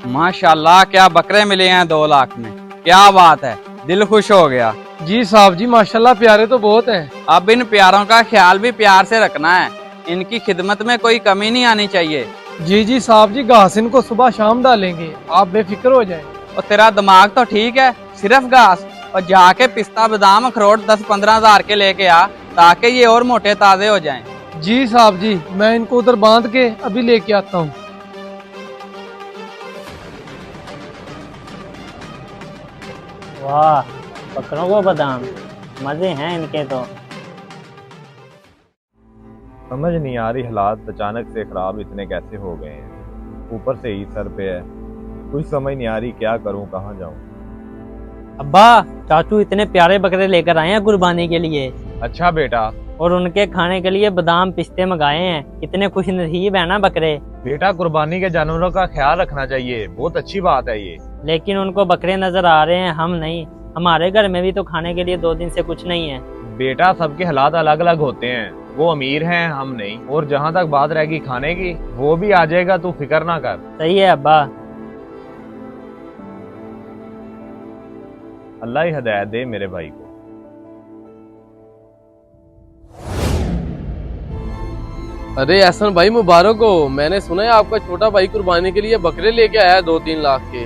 माशाल्लाह क्या बकरे मिले हैं 2 लाख में, क्या बात है, दिल खुश हो गया। जी साहब जी माशाल्लाह प्यारे तो बहुत हैं। अब इन प्यारों का ख्याल भी प्यार से रखना है, इनकी खिदमत में कोई कमी नहीं आनी चाहिए। जी साहब जी घास इनको सुबह शाम डालेंगे, आप बेफिक्र हो जाएं। और तेरा दिमाग तो ठीक है, सिर्फ घास? और जाके पिस्ता बादाम अखरोट 10-15 हजार के लेके आ, ताकि ये और मोटे ताजे हो जाएं। जी साहब जी मैं इनको उधर बांध के अभी लेके आता हूँ। वाह, बकरों को बादाम, मजे हैं इनके तो। समझ नहीं आ रही हालात अचानक से खराब इतने कैसे हो गए हैं। ऊपर से ही सर पे है, कुछ समझ नहीं आ रही क्या करूं, कहाँ जाऊं। अब्बा, चाचू इतने प्यारे बकरे लेकर आए हैं कुर्बानी के लिए, अच्छा बेटा। और उनके खाने के लिए बादाम पिस्ते मंगाए हैं। कितने खुश नसीब है ना बकरे। बेटा कुर्बानी के जानवरों का ख्याल रखना चाहिए, बहुत अच्छी बात है ये। लेकिन उनको बकरे नजर आ रहे हैं, हम नहीं। हमारे घर में भी तो खाने के लिए 2 दिन से कुछ नहीं है। बेटा सबके हालात अलग अलग होते हैं, वो अमीर हैं हम नहीं। और जहाँ तक बात रहेगी खाने की, वो भी आ जाएगा, तू फिक्र ना कर। सही है अब्बा। अल्लाह ही हिदायत दे मेरे भाई को। अरे एहसन भाई मुबारक हो। मैंने सुना है आपका छोटा भाई कुर्बानी के लिए बकरे लेके आया है 2-3 लाख के।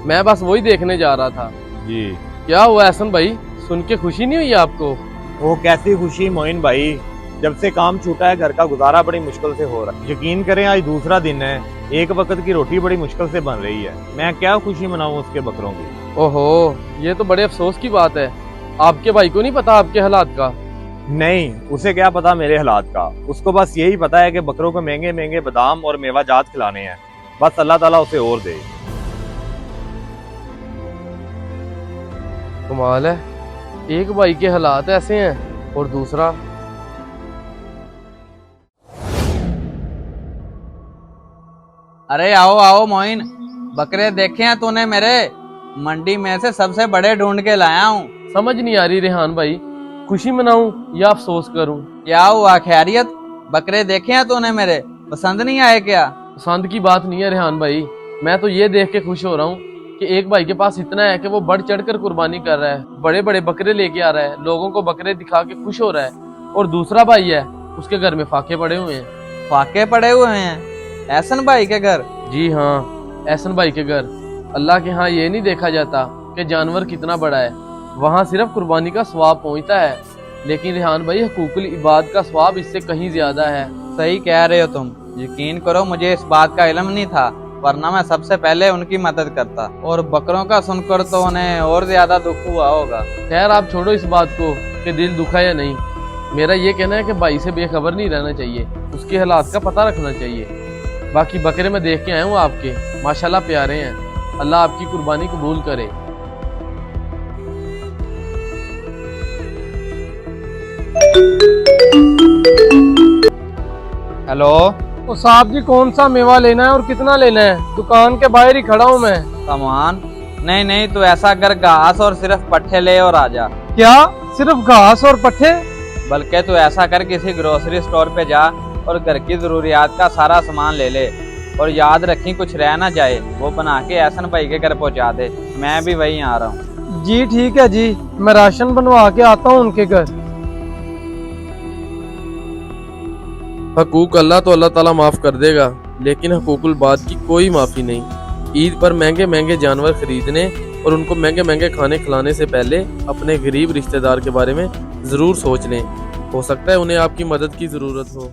मैं बस वही देखने जा रहा था। जी क्या हुआ एहसन भाई, सुन के खुशी नहीं हुई आपको? वो कैसी खुशी मोइन भाई, जब से काम छूटा है घर का गुजारा बड़ी मुश्किल से हो रहा है। यकीन करें आज दूसरा दिन है, एक वक्त की रोटी बड़ी मुश्किल से बन रही है। मैं क्या खुशी मनाऊं उसके बकरों की। ओहो, ये तो बड़े अफसोस की बात है। आपके भाई को नहीं पता आपके हालात का? नहीं, उसे क्या पता मेरे हालात का। उसको बस यही पता है कि बकरों को महंगे महंगे बादाम और मेवा जात खिलाने हैं। बस अल्लाह ताला उसे और दे। कमाल है, एक भाई के हालात ऐसे हैं और दूसरा। अरे आओ आओ मोइन, बकरे देखे हैं तूने मेरे? मंडी में से सबसे बड़े ढूंढ के लाया हूँ। समझ नहीं आ रही रेहान भाई, खुशी मनाऊं या अफसोस करूं? क्या हुआ, खैरियत? बकरे देखे हैं तूने मेरे, पसंद नहीं आए क्या? पसंद की बात नहीं है रेहान भाई, मैं तो ये देख के खुश हो रहा हूँ कि एक भाई के पास इतना है कि वो बढ़ चढ़ कर कुर्बानी कर रहा है, बड़े बड़े बकरे लेके आ रहा है, लोगों को बकरे दिखा के खुश हो रहा है। और दूसरा भाई है, उसके घर में फाके पड़े हुए हैं। फाके पड़े हुए हैं एहसन भाई के घर? जी हाँ, एहसन भाई के घर। अल्लाह के यहाँ ये नहीं देखा जाता कि जानवर कितना बड़ा है, वहाँ सिर्फ कुर्बानी का स्वाब पहुँचता है। लेकिन रेहान भाई, हकूकुल इबाद का स्वाब इससे कहीं ज्यादा है। सही कह रहे हो तुम। यकीन करो मुझे इस बात का इल्म नहीं था, वरना मैं सबसे पहले उनकी मदद करता। और बकरों का सुनकर तो उन्हें और ज्यादा दुख हुआ होगा। खैर आप छोड़ो इस बात को कि दिल दुखा या नहीं। मेरा ये कहना है कि भाई से बेखबर नहीं रहना चाहिए, उसके हालात का पता रखना चाहिए। बाकी बकरे मैं देख के आया हूँ आपके, माशाल्लाह प्यारे हैं। अल्लाह आपकी कुर्बानी कबूल करे। हेलो। तो साहब जी कौन सा मेवा लेना है और कितना लेना है? दुकान के बाहर ही खड़ा हूँ मैं। सामान? नहीं नहीं, तू ऐसा कर, घास और सिर्फ पट्ठे ले और आजा। क्या सिर्फ घास और पट्ठे? बल्कि तू ऐसा कर, किसी ग्रोसरी स्टोर पे जा और घर की जरूरियात का सारा सामान ले ले। और याद रखी कुछ रह ना जाए, वो बना के एहसन भाई के घर पहुंचा दे। मैं भी वहीं आ रहा हूँ। जी ठीक है जी, मैं राशन बनवा के आता हूँ उनके घर। हकूक अल्लाह तो अल्लाह ताला माफ कर देगा, लेकिन हकूकुल बाद की कोई माफी नहीं। ईद पर महंगे महंगे जानवर खरीदने और उनको महंगे महंगे खाने खिलाने से पहले अपने गरीब रिश्तेदार के बारे में जरूर सोच लें। हो सकता है उन्हें आपकी मदद की जरूरत हो।